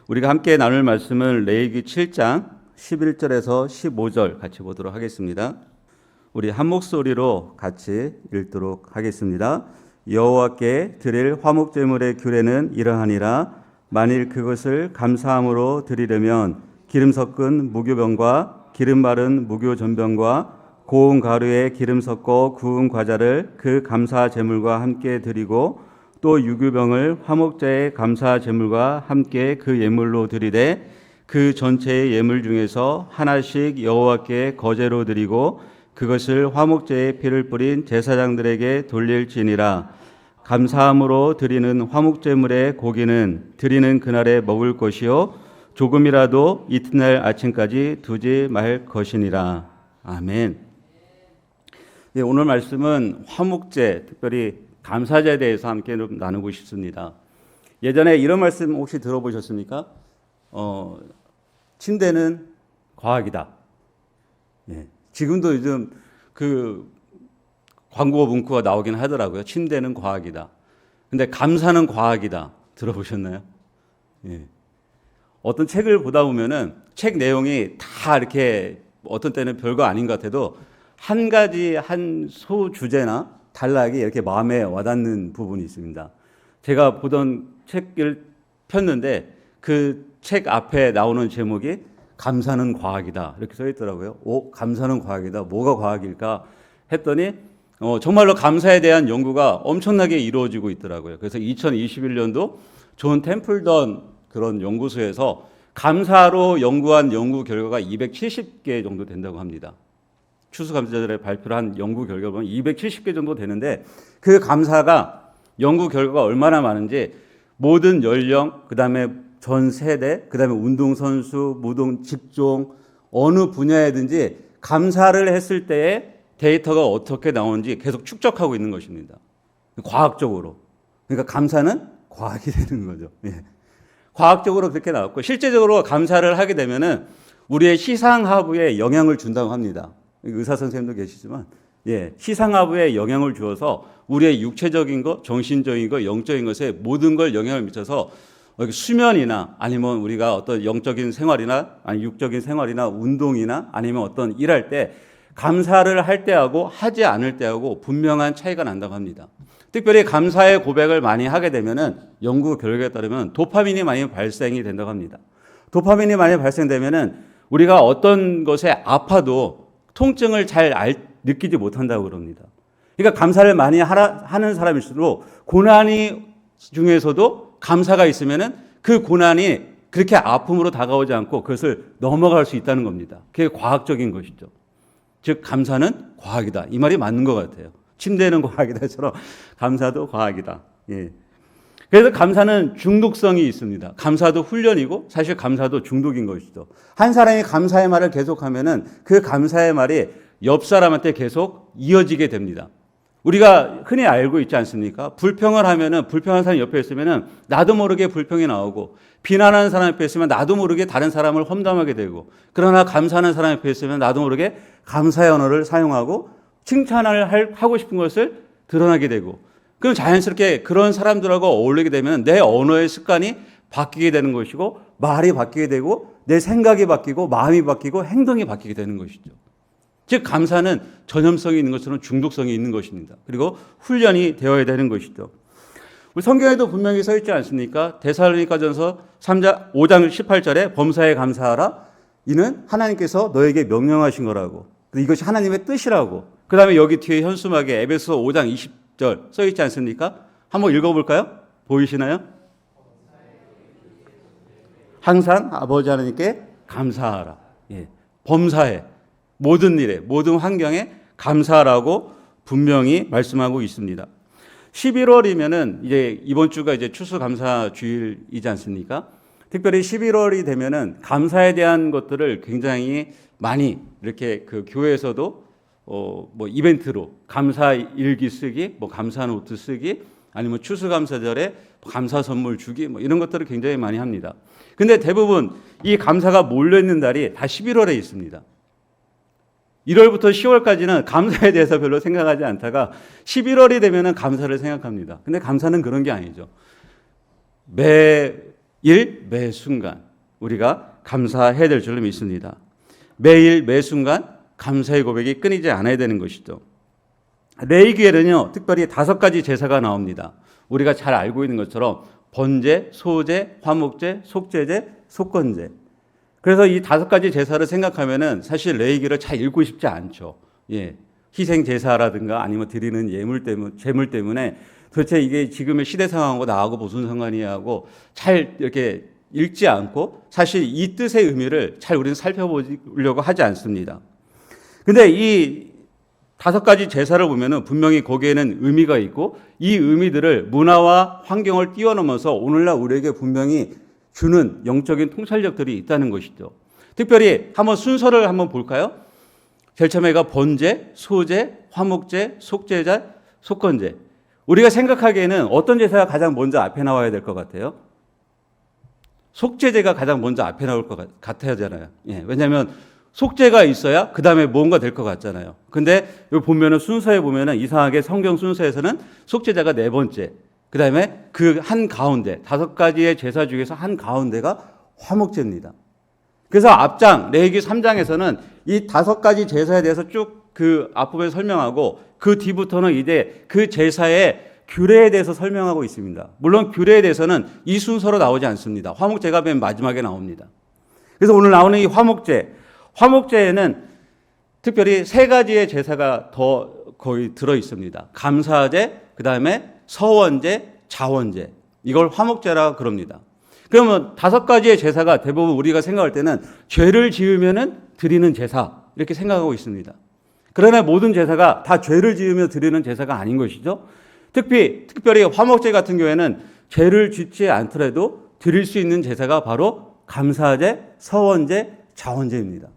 우리가 함께 나눌 말씀은 레위기 7장 11절에서 15절 같이 보도록 하겠습니다. 우리 한 목소리로 같이 읽도록 하겠습니다. 여호와께 드릴 화목 제물의 규례는 이러하니라. 만일 그것을 감사함으로 드리려면 기름 섞은 무교병과 기름 바른 무교전병과 고운 가루에 기름 섞어 구운 과자를 그 감사 제물과 함께 드리고 또 유교병을 화목제의 감사 제물과 함께 그 예물로 드리되 그 전체의 예물 중에서 하나씩 여호와께 거제로 드리고 그것을 화목제의 피를 뿌린 제사장들에게 돌릴지니라. 감사함으로 드리는 화목제물의 고기는 드리는 그날에 먹을 것이요 조금이라도 이튿날 아침까지 두지 말 것이니라. 아멘. 예, 오늘 말씀은 화목제, 특별히 감사제에 대해서 함께 나누고 싶습니다. 예전에 이런 말씀 혹시 들어보셨습니까? 침대는 과학이다. 예, 지금도 요즘 그 광고 문구가 나오긴 하더라고요. 침대는 과학이다. 근데 감사는 과학이다. 들어보셨나요? 예. 어떤 책을 보다 보면은 책 내용이 다 이렇게 어떤 때는 별거 아닌 것 같아도 한 가지 한 소주제나 단락이 이렇게 마음에 와닿는 부분이 있습니다. 제가 보던 책을 폈는데 그 책 앞에 나오는 제목이 감사는 과학이다 이렇게 써 있더라고요. 감사는 과학이다. 뭐가 과학일까 했더니 정말로 감사에 대한 연구가 엄청나게 이루어지고 있더라고요. 그래서 2021년도 존 템플던 그런 연구소에서 감사로 연구한 연구 결과가 270개 정도 된다고 합니다. 추수감사절에 발표를 한 연구 결과를 보면 270개 정도 되는데 그 감사가 연구 결과가 얼마나 많은지 모든 연령, 그 다음에 전 세대, 그 다음에 운동선수, 무동, 직종, 어느 분야에든지 감사를 했을 때의 데이터가 어떻게 나오는지 계속 축적하고 있는 것입니다. 과학적으로. 그러니까 감사는 과학이 되는 거죠. 예. 과학적으로 그렇게 나왔고 실제적으로 감사를 하게 되면은 우리의 시상하부에 영향을 준다고 합니다. 의사 선생님도 계시지만, 예, 시상하부에 영향을 주어서 우리의 육체적인 것, 정신적인 것, 영적인 것에 모든 걸 영향을 미쳐서 수면이나 아니면 우리가 어떤 영적인 생활이나 아니 육적인 생활이나 운동이나 아니면 어떤 일할 때 감사를 할 때하고 하지 않을 때하고 분명한 차이가 난다고 합니다. 특별히 감사의 고백을 많이 하게 되면은 연구 결과에 따르면 도파민이 많이 발생이 된다고 합니다. 도파민이 많이 발생되면은 우리가 어떤 것에 아파도 통증을 잘 느끼지 못한다고 그럽니다. 그러니까 감사를 많이 하는 사람일수록 고난이 중에서도 감사가 있으면은 그 고난이 그렇게 아픔으로 다가오지 않고 그것을 넘어갈 수 있다는 겁니다. 그게 과학적인 것이죠. 즉 감사는 과학이다. 이 말이 맞는 것 같아요. 침대는 과학이다처럼 감사도 과학이다. 예. 그래서 감사는 중독성이 있습니다. 감사도 훈련이고 사실 감사도 중독인 것이죠. 한 사람이 감사의 말을 계속하면은 그 감사의 말이 옆 사람한테 계속 이어지게 됩니다. 우리가 흔히 알고 있지 않습니까? 불평을 하면은 불평한 사람이 옆에 있으면은 나도 모르게 불평이 나오고 비난하는 사람 옆에 있으면 나도 모르게 다른 사람을 험담하게 되고 그러나 감사하는 사람 옆에 있으면 나도 모르게 감사의 언어를 사용하고 칭찬을 하고 싶은 것을 드러나게 되고 그럼 자연스럽게 그런 사람들하고 어울리게 되면 내 언어의 습관이 바뀌게 되는 것이고 말이 바뀌게 되고 내 생각이 바뀌고 마음이 바뀌고 행동이 바뀌게 되는 것이죠. 즉 감사는 전염성이 있는 것처럼 중독성이 있는 것입니다. 그리고 훈련이 되어야 되는 것이죠. 우리 성경에도 분명히 써 있지 않습니까? 데살로니가전서 5장 18절에 범사에 감사하라. 이는 하나님께서 너에게 명령하신 거라고. 이것이 하나님의 뜻이라고. 그 다음에 여기 뒤에 현수막에 에베소 5장 20절 써 있지 않습니까? 한번 읽어볼까요? 보이시나요? 항상 아버지 하나님께 감사하라. 예. 범사에 모든 일에 모든 환경에 감사하라고 분명히 말씀하고 있습니다. 11월이면은 이제 이번 주가 이제 추수감사 주일이지 않습니까? 특별히 11월이 되면은 감사에 대한 것들을 굉장히 많이 이렇게 그 교회에서도 뭐 이벤트로 감사 일기 쓰기, 뭐 감사 노트 쓰기, 아니면 추수감사절에 감사 선물 주기, 뭐 이런 것들을 굉장히 많이 합니다. 근데 대부분 이 감사가 몰려 있는 달이 다 11월에 있습니다. 1월부터 10월까지는 감사에 대해서 별로 생각하지 않다가 11월이 되면은 감사를 생각합니다. 근데 감사는 그런 게 아니죠. 매 매 순간 우리가 감사해야 될 줄로 믿습니다. 매일 매 순간 감사의 고백이 끊이지 않아야 되는 것이죠. 레위기에는요, 특별히 5가지 제사가 나옵니다. 우리가 잘 알고 있는 것처럼 번제, 소제, 화목제, 속제제, 속건제. 그래서 이 5가지 제사를 생각하면은 사실 레위기를 잘 읽고 싶지 않죠. 예. 희생 제사라든가 아니면 드리는 제물 때문에 도대체 이게 지금의 시대 상황하고 나하고 무슨 상관이야 하고 잘 이렇게 읽지 않고 사실 이 뜻의 의미를 잘 우리는 살펴보려고 하지 않습니다. 근데 이 5가지 제사를 보면은 분명히 거기에는 의미가 있고 이 의미들을 문화와 환경을 뛰어넘어서 오늘날 우리에게 분명히 주는 영적인 통찰력들이 있다는 것이죠. 특별히 한번 순서를 한번 볼까요? 제일 처음에가 번제, 소제, 화목제, 속제자, 속건제. 우리가 생각하기에는 어떤 제사가 가장 먼저 앞에 나와야 될 것 같아요? 속제제가 가장 먼저 앞에 나올 것 같아야잖아요. 예, 왜냐하면 속죄가 있어야 그 다음에 뭔가 될 것 같잖아요. 근데 여기 보면은 순서에 보면은 이상하게 성경 순서에서는 속죄자가 4번째, 그 다음에 그 한 가운데 5가지의 제사 중에서 한 가운데가 화목제입니다. 그래서 앞장 레위기 3장에서는 이 5가지 제사에 대해서 쭉 그 앞부분에 설명하고 그 뒤부터는 이제 그 제사의 규례에 대해서 설명하고 있습니다. 물론 규례에 대해서는 이 순서로 나오지 않습니다. 화목제가 맨 마지막에 나옵니다. 그래서 오늘 나오는 이 화목제에는 특별히 3가지의 제사가 더 거의 들어 있습니다. 감사제, 그 다음에 서원제, 자원제. 이걸 화목제라 그럽니다. 그러면 5가지의 제사가 대부분 우리가 생각할 때는 죄를 지으면은 드리는 제사 이렇게 생각하고 있습니다. 그러나 모든 제사가 다 죄를 지으며 드리는 제사가 아닌 것이죠. 특별히 화목제 같은 경우에는 죄를 짓지 않더라도 드릴 수 있는 제사가 바로 감사제, 서원제, 자원제입니다.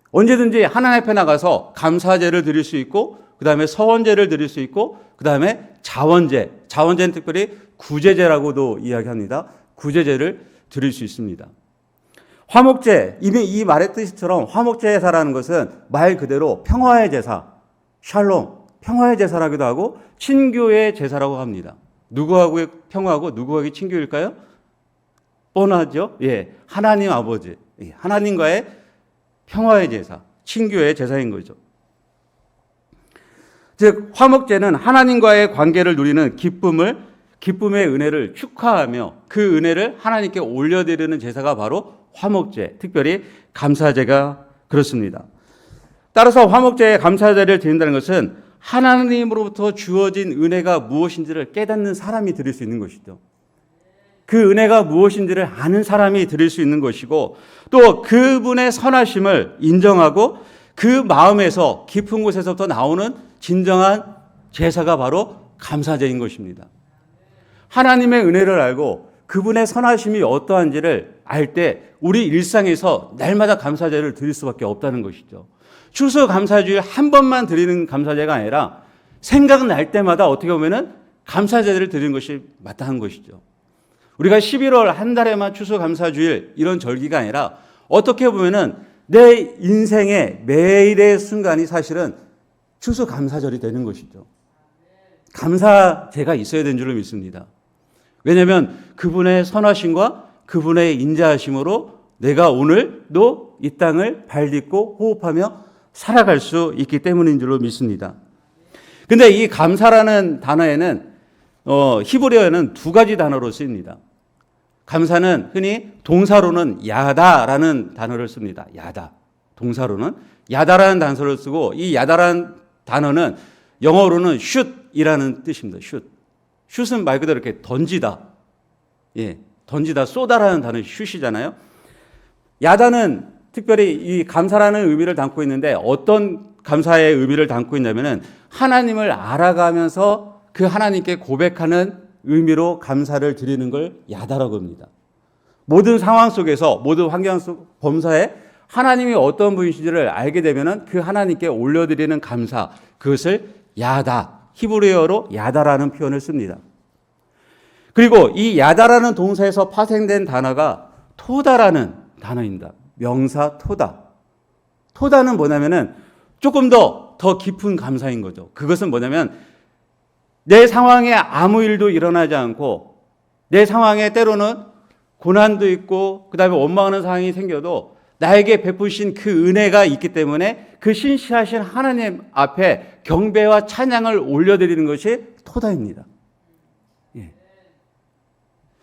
언제든지 하나님 앞에 나가서 감사제를 드릴 수 있고 그 다음에 서원제를 드릴 수 있고 그 다음에 자원제는 특별히 구제제라고도 이야기합니다. 구제제를 드릴 수 있습니다. 화목제, 이미 이 말의 뜻처럼 화목제 제사라는 것은 말 그대로 평화의 제사, 샬롬, 평화의 제사라기도 하고 친교의 제사라고 합니다. 누구하고의 평화고 누구하고의 친교일까요? 뻔하죠? 예, 하나님 아버지, 하나님과의 평화의 제사, 친교의 제사인 거죠. 즉 화목제는 하나님과의 관계를 누리는 기쁨의 은혜를 축하하며 그 은혜를 하나님께 올려드리는 제사가 바로 화목제, 특별히 감사제가 그렇습니다. 따라서 화목제에 감사제를 드린다는 것은 하나님으로부터 주어진 은혜가 무엇인지를 깨닫는 사람이 드릴 수 있는 것이죠. 그 은혜가 무엇인지를 아는 사람이 드릴 수 있는 것이고 또 그분의 선하심을 인정하고 그 마음에서 깊은 곳에서부터 나오는 진정한 제사가 바로 감사제인 것입니다. 하나님의 은혜를 알고 그분의 선하심이 어떠한지를 알 때 우리 일상에서 날마다 감사제를 드릴 수밖에 없다는 것이죠. 추수감사주일 한 번만 드리는 감사제가 아니라 생각날 때마다 어떻게 보면은 감사제를 드리는 것이 마땅한 것이죠. 우리가 11월 한 달에만 추수감사주일 이런 절기가 아니라 어떻게 보면은 내 인생의 매일의 순간이 사실은 추수감사절이 되는 것이죠. 감사제가 있어야 되는 줄로 믿습니다. 왜냐하면 그분의 선하심과 그분의 인자하심으로 내가 오늘도 이 땅을 발딛고 호흡하며 살아갈 수 있기 때문인 줄로 믿습니다. 근데 이 감사라는 단어에는 히브리어에는 2가지 단어로 쓰입니다. 감사는 흔히 동사로는 야다라는 단어를 씁니다. 야다. 동사로는 야다라는 단어를 쓰고 이 야다라는 단어는 영어로는 슛이라는 뜻입니다. 슛은 말 그대로 이렇게 던지다. 예, 던지다, 쏘다라는 단어 슛이잖아요. 야다는 특별히 이 감사라는 의미를 담고 있는데 어떤 감사의 의미를 담고 있냐면은 하나님을 알아가면서 그 하나님께 고백하는 의미로 감사를 드리는 걸 야다라고 합니다. 모든 상황 속에서 모든 환경 속 범사에 하나님이 어떤 분이신지를 알게 되면은 그 하나님께 올려드리는 감사, 그것을 야다, 히브리어로 야다라는 표현을 씁니다. 그리고 이 야다라는 동사에서 파생된 단어가 토다라는 단어입니다. 명사 토다. 토다는 뭐냐면은 조금 더 깊은 감사인 거죠. 그것은 뭐냐면 내 상황에 아무 일도 일어나지 않고 내 상황에 때로는 고난도 있고 그다음에 원망하는 상황이 생겨도 나에게 베푸신 그 은혜가 있기 때문에 그 신실하신 하나님 앞에 경배와 찬양을 올려드리는 것이 토다입니다. 예.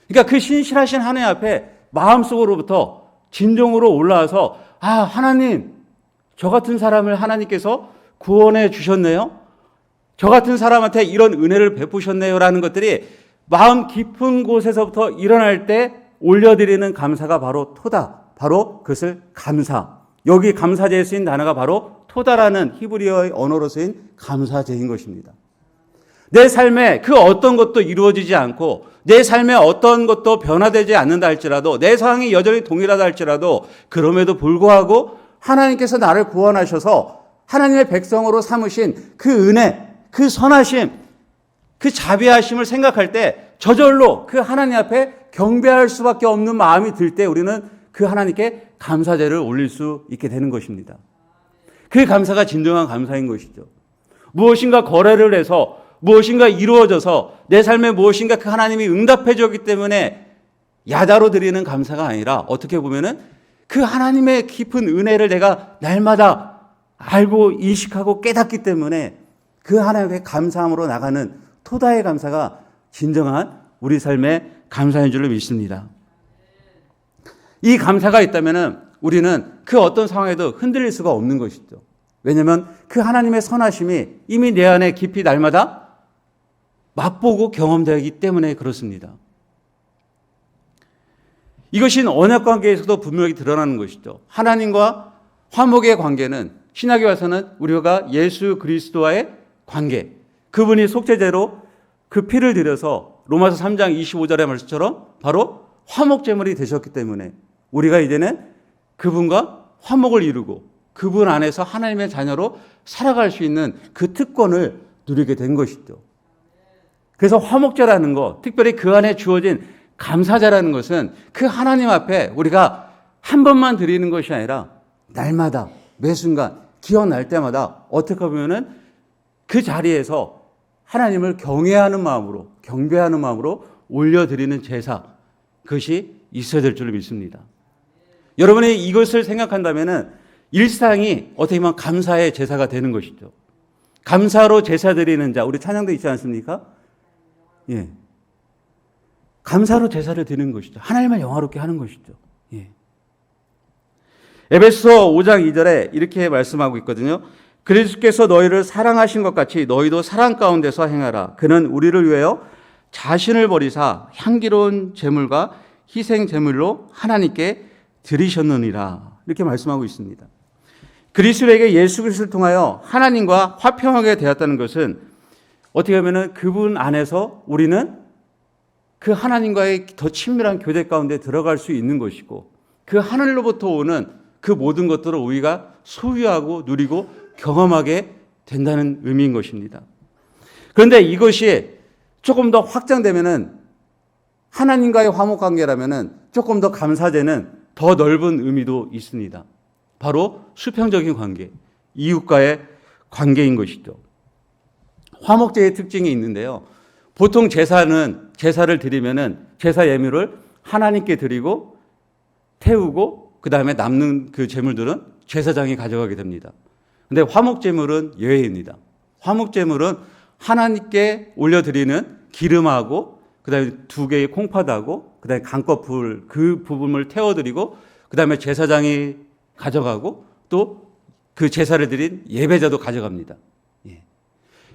그러니까 그 신실하신 하나님 앞에 마음속으로부터 진정으로 올라와서 하나님, 저 같은 사람을 하나님께서 구원해 주셨네요. 저 같은 사람한테 이런 은혜를 베푸셨네요 라는 것들이 마음 깊은 곳에서부터 일어날 때 올려드리는 감사가 바로 토다. 바로 그것을 감사. 여기 감사제에 쓰인 단어가 바로 토다라는 히브리어의 언어로 쓰인 감사제인 것입니다. 내 삶에 그 어떤 것도 이루어지지 않고 내 삶에 어떤 것도 변화되지 않는다 할지라도 내 상황이 여전히 동일하다 할지라도 그럼에도 불구하고 하나님께서 나를 구원하셔서 하나님의 백성으로 삼으신 그 은혜, 그 선하심, 그 자비하심을 생각할 때 저절로 그 하나님 앞에 경배할 수밖에 없는 마음이 들 때 우리는 그 하나님께 감사제를 올릴 수 있게 되는 것입니다. 그 감사가 진정한 감사인 것이죠. 무엇인가 거래를 해서 무엇인가 이루어져서 내 삶에 무엇인가 그 하나님이 응답해 줬기 때문에 야자로 드리는 감사가 아니라 어떻게 보면은 그 하나님의 깊은 은혜를 내가 날마다 알고 인식하고 깨닫기 때문에 그 하나님께 감사함으로 나가는 토다의 감사가 진정한 우리 삶의 감사인 줄로 믿습니다. 이 감사가 있다면은 우리는 그 어떤 상황에도 흔들릴 수가 없는 것이죠. 왜냐하면 그 하나님의 선하심이 이미 내 안에 깊이 날마다 맛보고 경험되기 때문에 그렇습니다. 이것이 언약 관계에서도 분명히 드러나는 것이죠. 하나님과 화목의 관계는 신약에 와서는 우리가 예수 그리스도와의 관계, 그분이 속죄제로 그 피를 들여서 로마서 3장 25절의 말씀처럼 바로 화목제물이 되셨기 때문에 우리가 이제는 그분과 화목을 이루고 그분 안에서 하나님의 자녀로 살아갈 수 있는 그 특권을 누리게 된 것이죠. 그래서 화목제라는 것, 특별히 그 안에 주어진 감사제라는 것은 그 하나님 앞에 우리가 한 번만 드리는 것이 아니라 날마다 매 순간 기억날 때마다 어떻게 보면은 그 자리에서 하나님을 경외하는 마음으로 경배하는 마음으로 올려드리는 제사, 그것이 있어야 될 줄로 믿습니다. 여러분이 이것을 생각한다면은 일상이 어떻게 보면 감사의 제사가 되는 것이죠. 감사로 제사 드리는 자, 우리 찬양도 있지 않습니까? 예. 감사로 제사를 드리는 것이죠. 하나님을 영화롭게 하는 것이죠. 예. 에베소서 5장 2절에 이렇게 말씀하고 있거든요. 그리스도께서 너희를 사랑하신 것 같이 너희도 사랑 가운데서 행하라. 그는 우리를 위하여 자신을 버리사 향기로운 제물과 희생 제물로 하나님께 드리셨느니라. 이렇게 말씀하고 있습니다. 그리스도에게 예수 그리스도를 통하여 하나님과 화평하게 되었다는 것은 어떻게 보면 그분 안에서 우리는 그 하나님과의 더 친밀한 교제 가운데 들어갈 수 있는 것이고 그 하늘로부터 오는 그 모든 것들을 우리가 소유하고 누리고 경험하게 된다는 의미인 것입니다. 그런데 이것이 조금 더 확장되면은 하나님과의 화목 관계라면은 조금 더 감사제는 더 넓은 의미도 있습니다. 바로 수평적인 관계, 이웃과의 관계인 것이죠. 화목제의 특징이 있는데요. 보통 제사를 드리면은 제사 예물을 하나님께 드리고 태우고 그 다음에 남는 그 제물들은 제사장이 가져가게 됩니다. 근데 화목제물은 예외입니다. 화목제물은 하나님께 올려드리는 기름하고 그 다음에 2개의 콩팥하고 그 다음에 강꺼풀 그 부분을 태워드리고 그 다음에 제사장이 가져가고 또 그 제사를 드린 예배자도 가져갑니다. 예.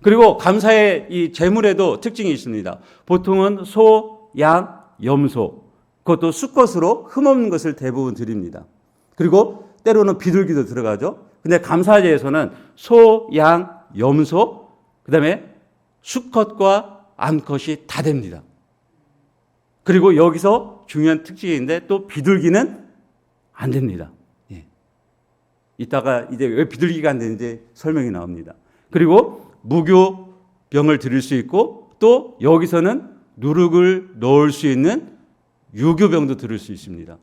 그리고 감사의 이 제물에도 특징이 있습니다. 보통은 소, 양, 염소, 그것도 수컷으로 흠없는 것을 대부분 드립니다. 그리고 때로는 비둘기도 들어가죠. 근데 감사제에서는 소, 양, 염소, 그 다음에 수컷과 암컷이 다 됩니다. 그리고 여기서 중요한 특징인데 또 비둘기는 안 됩니다. 예. 이따가 이제 왜 비둘기가 안 되는지 설명이 나옵니다. 그리고 무교병을 드릴 수 있고 또 여기서는 누룩을 넣을 수 있는 유교병도 드릴 수 있습니다.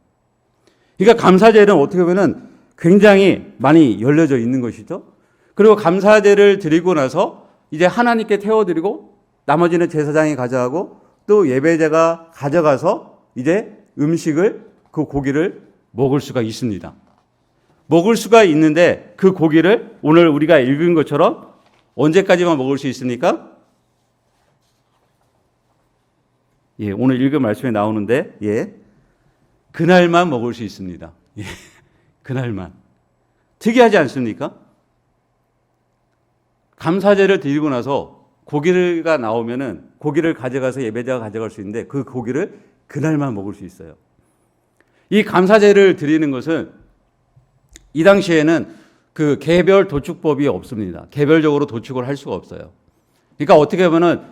그러니까 감사제는 어떻게 보면 굉장히 많이 열려져 있는 것이죠. 그리고 감사제를 드리고 나서 이제 하나님께 태워드리고 나머지는 제사장이 가져가고 또 예배자가 가져가서 이제 음식을, 그 고기를 먹을 수가 있습니다. 먹을 수가 있는데 그 고기를 오늘 우리가 읽은 것처럼 언제까지만 먹을 수 있습니까? 예, 오늘 읽은 말씀에 나오는데, 예, 그날만 먹을 수 있습니다. 예, 그날만. 특이하지 않습니까? 감사제를 드리고 나서 고기가 나오면은 고기를 가져가서 예배자가 가져갈 수 있는데 그 고기를 그날만 먹을 수 있어요. 이 감사제를 드리는 것은 이 당시에는 그 개별 도축법이 없습니다. 개별적으로 도축을 할 수가 없어요. 그러니까 어떻게 보면은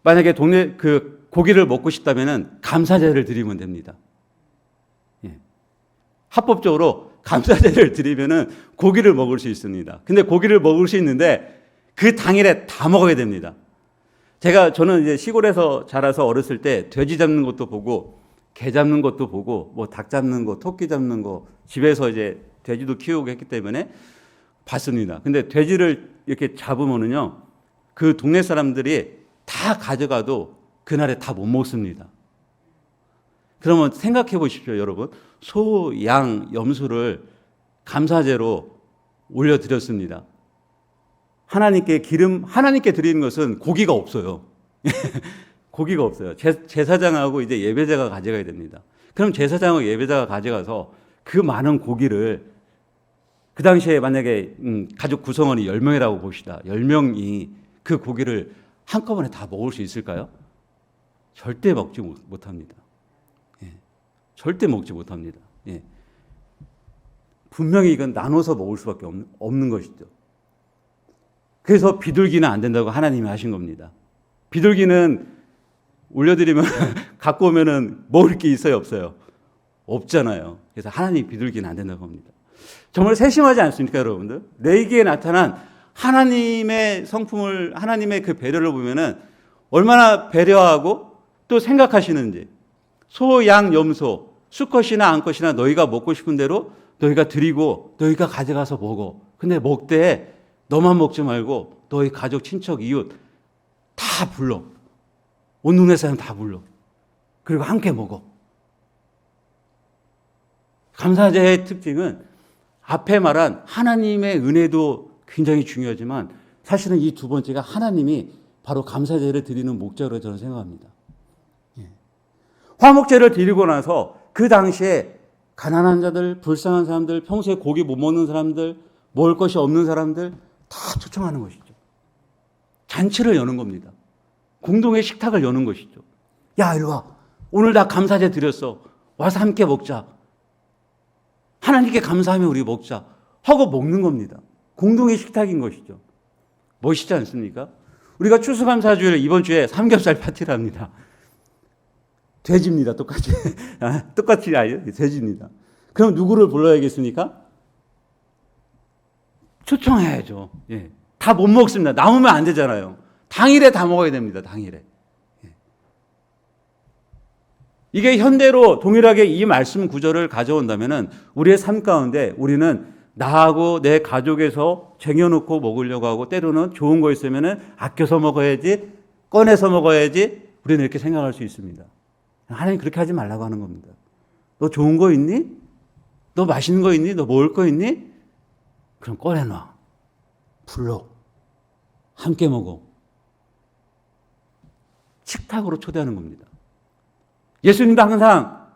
만약에 동네 그 고기를 먹고 싶다면은 감사제를 드리면 됩니다. 예. 합법적으로 감사제를 드리면은 고기를 먹을 수 있습니다. 근데 고기를 먹을 수 있는데 그 당일에 다 먹어야 됩니다. 저는 이제 시골에서 자라서 어렸을 때 돼지 잡는 것도 보고 개 잡는 것도 보고 뭐 닭 잡는 거, 토끼 잡는 거 집에서 이제 돼지도 키우고 했기 때문에 봤습니다. 근데 돼지를 이렇게 잡으면은요, 그 동네 사람들이 다 가져가도 그날에 다 못 먹습니다. 그러면 생각해 보십시오, 여러분. 소, 양, 염소를 감사제로 올려드렸습니다. 하나님께 드리는 것은 고기가 없어요. 고기가 없어요. 제사장하고 이제 예배자가 가져가야 됩니다. 그럼 제사장하고 예배자가 가져가서 그 많은 고기를 그 당시에 만약에 가족 구성원이 10명이라고 봅시다. 10명이 그 고기를 한꺼번에 다 먹을 수 있을까요? 절대 먹지 못합니다. 예. 절대 먹지 못합니다. 예. 분명히 이건 나눠서 먹을 수밖에 없는 것이죠. 그래서 비둘기는 안 된다고 하나님이 하신 겁니다. 비둘기는 올려드리면 갖고 오면은 먹을 게 있어요, 없어요? 없잖아요. 그래서 하나님 비둘기는 안 된다고 합니다. 정말 세심하지 않습니까, 여러분들? 레위기에 나타난 하나님의 성품을, 하나님의 그 배려를 보면은 얼마나 배려하고 또 생각하시는지. 소, 양, 염소, 수컷이나 암컷이나 너희가 먹고 싶은 대로 너희가 드리고 너희가 가져가서 먹어. 근데 먹되 너만 먹지 말고 너희 가족, 친척, 이웃 다 불러. 온 동네 사람 다 불러. 그리고 함께 먹어. 감사제의 특징은 앞에 말한 하나님의 은혜도 굉장히 중요하지만 사실은 이 두 번째가 하나님이 바로 감사제를 드리는 목적으로 저는 생각합니다. 예. 화목제를 드리고 나서 그 당시에 가난한 자들, 불쌍한 사람들, 평소에 고기 못 먹는 사람들, 먹을 것이 없는 사람들 다 초청하는 것이죠. 잔치를 여는 겁니다. 공동의 식탁을 여는 것이죠. 야, 이리 와. 오늘 다 감사제 드렸어. 와서 함께 먹자. 하나님께 감사하며 우리 먹자. 하고 먹는 겁니다. 공동의 식탁인 것이죠. 멋있지 않습니까? 우리가 추수감사주일 이번 주에 삼겹살 파티를 합니다. 돼지입니다. 똑같이. 똑같이 아니에요. 돼지입니다. 그럼 누구를 불러야겠습니까? 초청해야죠. 예. 다 못 먹습니다. 남으면 안 되잖아요. 당일에 다 먹어야 됩니다. 당일에. 예. 이게 현대로 동일하게 이 말씀 구절을 가져온다면은 우리의 삶 가운데 우리는 나하고 내 가족에서 쟁여놓고 먹으려고 하고 때로는 좋은 거 있으면은 아껴서 먹어야지, 꺼내서 먹어야지 우리는 이렇게 생각할 수 있습니다. 하나님 그렇게 하지 말라고 하는 겁니다. 너 좋은 거 있니? 너 맛있는 거 있니? 너 먹을 거 있니? 그럼 꺼내놔. 불러. 함께 먹어. 식탁으로 초대하는 겁니다. 예수님도 항상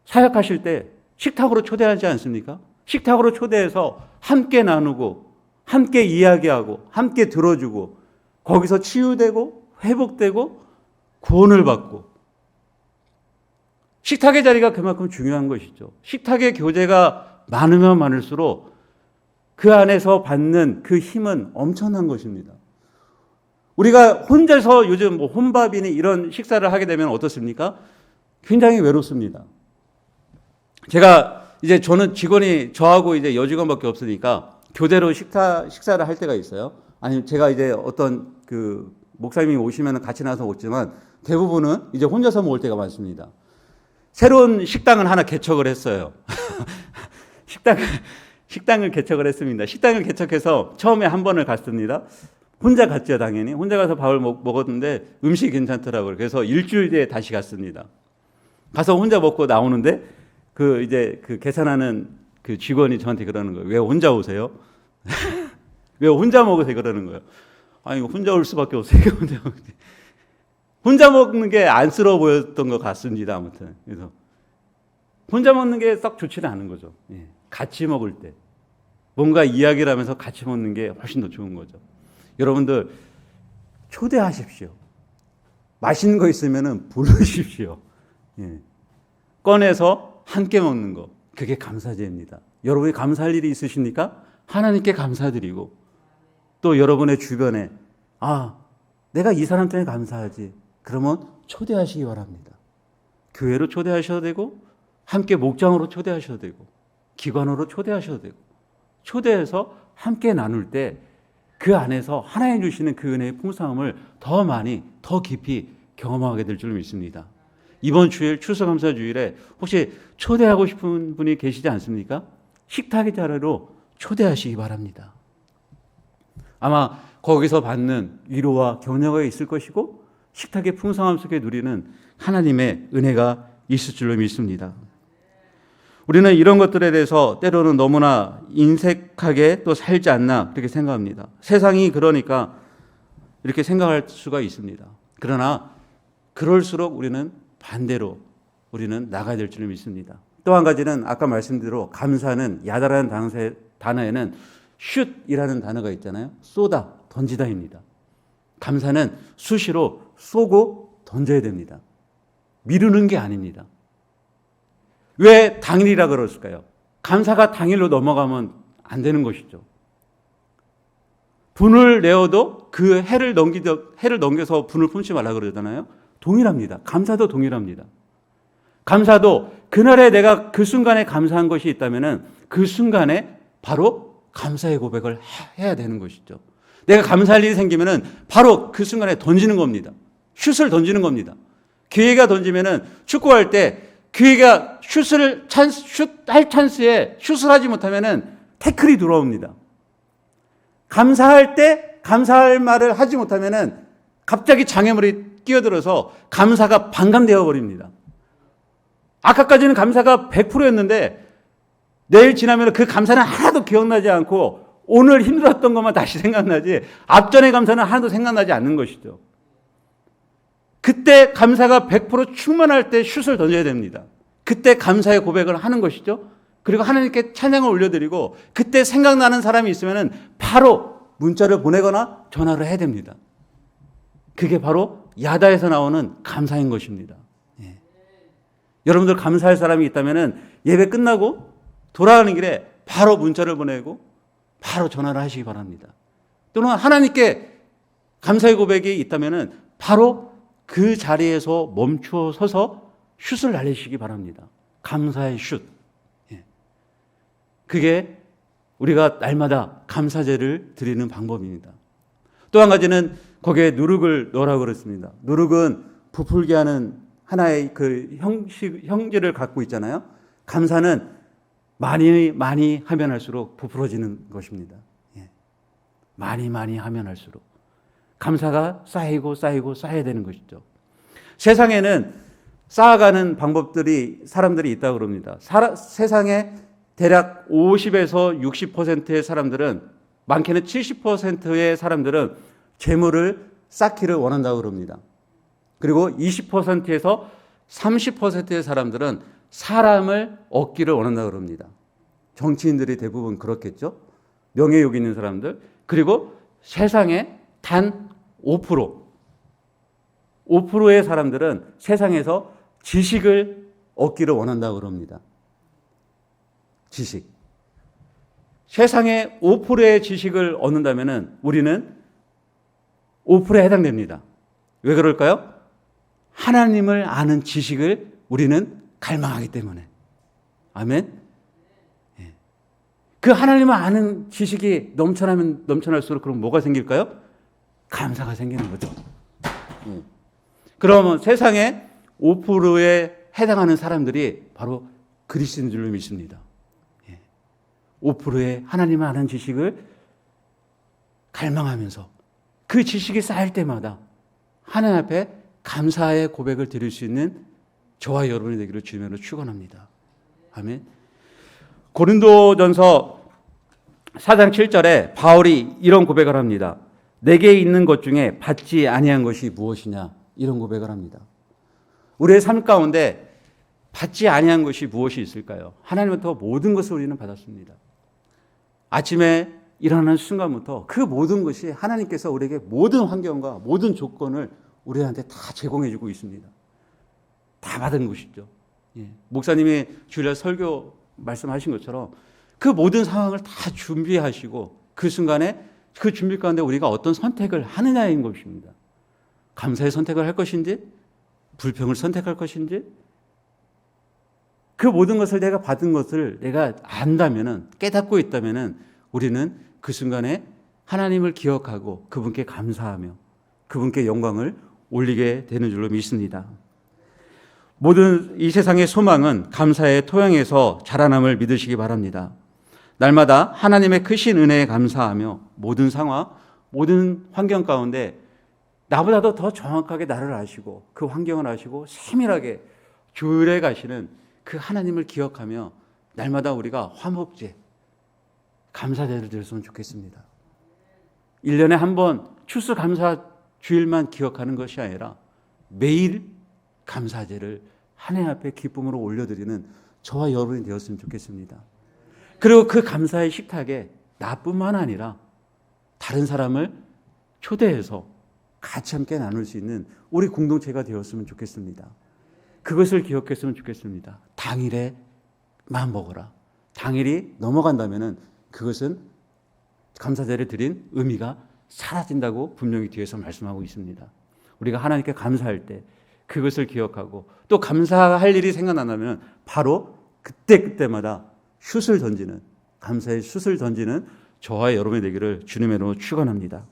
사역하실 때 식탁으로 초대하지 않습니까? 식탁으로 초대해서 함께 나누고 함께 이야기하고 함께 들어주고 거기서 치유되고 회복되고 구원을 받고 식탁의 자리가 그만큼 중요한 것이죠. 식탁의 교제가 많으면 많을수록 그 안에서 받는 그 힘은 엄청난 것입니다. 우리가 혼자서 요즘 뭐 혼밥이니 이런 식사를 하게 되면 어떻습니까? 굉장히 외롭습니다. 저는 직원이 저하고 이제 여직원밖에 없으니까 교대로 식사를 할 때가 있어요. 아니면 제가 이제 어떤 그 목사님이 오시면 같이 나서 먹지만 대부분은 이제 혼자서 먹을 때가 많습니다. 새로운 식당을 하나 개척을 했어요. 식당을 개척을 했습니다. 식당을 개척해서 처음에 한 번을 갔습니다. 혼자 갔죠, 당연히. 혼자 가서 밥을 먹었는데 음식이 괜찮더라고요. 그래서 일주일 뒤에 다시 갔습니다. 가서 혼자 먹고 나오는데 이제 계산하는 그 직원이 저한테 그러는 거예요. 왜 혼자 오세요? 왜 혼자 먹으세요? 그러는 거예요. 아니, 혼자 올 수밖에 없어요. 혼자 먹는 게 안쓰러워 보였던 것 같습니다. 아무튼. 그래서 혼자 먹는 게 썩 좋지는 않은 거죠. 같이 먹을 때. 뭔가 이야기를 하면서 같이 먹는 게 훨씬 더 좋은 거죠. 여러분들, 초대하십시오. 맛있는 거 있으면 부르십시오. 꺼내서 함께 먹는 거. 그게 감사제입니다. 여러분이 감사할 일이 있으십니까? 하나님께 감사드리고, 또 여러분의 주변에, 내가 이 사람 때문에 감사하지. 그러면 초대하시기 바랍니다. 교회로 초대하셔도 되고, 함께 목장으로 초대하셔도 되고, 기관으로 초대하셔도 되고, 초대해서 함께 나눌 때 그 안에서 하나님 주시는 그 은혜의 풍성함을 더 많이, 더 깊이 경험하게 될 줄 믿습니다. 이번 주일 추수감사주일에 혹시 초대하고 싶은 분이 계시지 않습니까? 식탁의 자리로 초대하시기 바랍니다. 아마 거기서 받는 위로와 격려가 있을 것이고 식탁의 풍성함 속에 누리는 하나님의 은혜가 있을 줄로 믿습니다. 우리는 이런 것들에 대해서 때로는 너무나 인색하게 또 살지 않나 그렇게 생각합니다. 세상이 그러니까 이렇게 생각할 수가 있습니다. 그러나 그럴수록 우리는 반대로 우리는 나가야 될 줄 믿습니다. 또 한 가지는 아까 말씀대로 감사는 야다라는 단어에는 슛이라는 단어가 있잖아요. 쏘다, 던지다입니다. 감사는 수시로 쏘고 던져야 됩니다. 미루는 게 아닙니다. 왜 당일이라 그랬을까요? 감사가 당일로 넘어가면 안 되는 것이죠. 분을 내어도 그 해를 넘겨서 분을 품지 말라 그러잖아요. 동일합니다. 감사도 동일합니다. 감사도 그날에 내가 그 순간에 감사한 것이 있다면 그 순간에 바로 감사의 고백을 해야 되는 것이죠. 내가 감사할 일이 생기면 바로 그 순간에 던지는 겁니다. 슛을 던지는 겁니다. 기회가 던지면 축구할 때 기회가 슛할 찬스에 슛을 하지 못하면 태클이 들어옵니다. 감사할 때 감사할 말을 하지 못하면 갑자기 장애물이 끼어들어서 감사가 반감되어 버립니다. 아까까지는 감사가 100%였는데 내일 지나면 그 감사는 하나도 기억나지 않고 오늘 힘들었던 것만 다시 생각나지 앞전의 감사는 하나도 생각나지 않는 것이죠. 그때 감사가 100% 충만할 때 슛을 던져야 됩니다. 그때 감사의 고백을 하는 것이죠. 그리고 하나님께 찬양을 올려드리고 그때 생각나는 사람이 있으면 바로 문자를 보내거나 전화를 해야 됩니다. 그게 바로 야다에서 나오는 감사인 것입니다. 여러분들 감사할 사람이 있다면 예배 끝나고 돌아가는 길에 바로 문자를 보내고 바로 전화를 하시기 바랍니다. 또는 하나님께 감사의 고백이 있다면 바로 그 자리에서 멈추어 서서 슛을 날리시기 바랍니다. 감사의 슛. 그게 우리가 날마다 감사제를 드리는 방법입니다. 또 한 가지는 거기에 누룩을 넣으라고 그랬습니다. 누룩은 부풀게 하는 하나의 그 형질을 갖고 있잖아요. 감사는 많이 하면 할수록 부풀어지는 것입니다. 많이 하면 할수록. 감사가 쌓이고 쌓여야 되는 것이죠. 세상에는 쌓아가는 방법들이 사람들이 있다고 그럽니다. 세상에 대략 50에서 60%의 사람들은 많게는 70%의 사람들은 재물을 쌓기를 원한다고 그럽니다. 그리고 20%에서 30%의 사람들은 사람을 얻기를 원한다고 그럽니다. 정치인들이 대부분 그렇겠죠. 명예욕 있는 사람들. 그리고 세상에 단 5%의 사람들은 세상에서 지식을 얻기를 원한다고 그럽니다. 지식. 세상에 5%의 지식을 얻는다면 우리는 5%에 해당됩니다. 왜 그럴까요? 하나님을 아는 지식을 우리는 갈망하기 때문에. 아멘. 그 하나님을 아는 지식이 넘쳐날수록 그럼 뭐가 생길까요? 감사가 생기는 거죠. 그러면 세상에 5%에 해당하는 사람들이 바로 그리스도인 줄로 믿습니다. 5%의 하나님을 아는 지식을 갈망하면서 그 지식이 쌓일 때마다 하나님 앞에 감사의 고백을 드릴 수 있는 저와 여러분이 되기를 주님으로 축원합니다. 아멘. 고린도전서 4장 7절에 바울이 이런 고백을 합니다. 내게 있는 것 중에 받지 아니한 것이 무엇이냐, 이런 고백을 합니다. 우리의 삶 가운데 받지 아니한 것이 무엇이 있을까요? 하나님부터 모든 것을 우리는 받았습니다. 아침에 일어나는 순간부터 그 모든 것이 하나님께서 우리에게 모든 환경과 모든 조건을 우리한테 다 제공해 주고 있습니다. 다 받은 것이죠. 예. 목사님이 주일날 설교 말씀하신 것처럼 그 모든 상황을 다 준비하시고 그 순간에 그 준비 가운데 우리가 어떤 선택을 하느냐인 것입니다. 감사의 선택을 할 것인지, 불평을 선택할 것인지, 그 모든 것을 내가 받은 것을 내가 안다면은, 깨닫고 있다면은 우리는 그 순간에 하나님을 기억하고 그분께 감사하며 그분께 영광을 올리게 되는 줄로 믿습니다. 모든 이 세상의 소망은 감사의 토양에서 자라남을 믿으시기 바랍니다. 날마다 하나님의 크신 은혜에 감사하며 모든 상황, 모든 환경 가운데 나보다도 더 정확하게 나를 아시고 그 환경을 아시고 세밀하게 조율해 가시는 그 하나님을 기억하며 날마다 우리가 화목제, 감사제를 드렸으면 좋겠습니다. 1년에 한 번 추수감사 주일만 기억하는 것이 아니라 매일 감사제를 하나님 앞에 기쁨으로 올려드리는 저와 여러분이 되었으면 좋겠습니다. 그리고 그 감사의 식탁에 나뿐만 아니라 다른 사람을 초대해서 같이 함께 나눌 수 있는 우리 공동체가 되었으면 좋겠습니다. 그것을 기억했으면 좋겠습니다. 당일에만 먹어라. 당일이 넘어간다면 그것은 감사제를 드린 의미가 사라진다고 분명히 뒤에서 말씀하고 있습니다. 우리가 하나님께 감사할 때 그것을 기억하고 또 감사할 일이 생각난다면 바로 그때마다 슛을 던지는, 감사의 슛을 던지는 저와 여러분이 되기를 주님의 이름으로 축원합니다.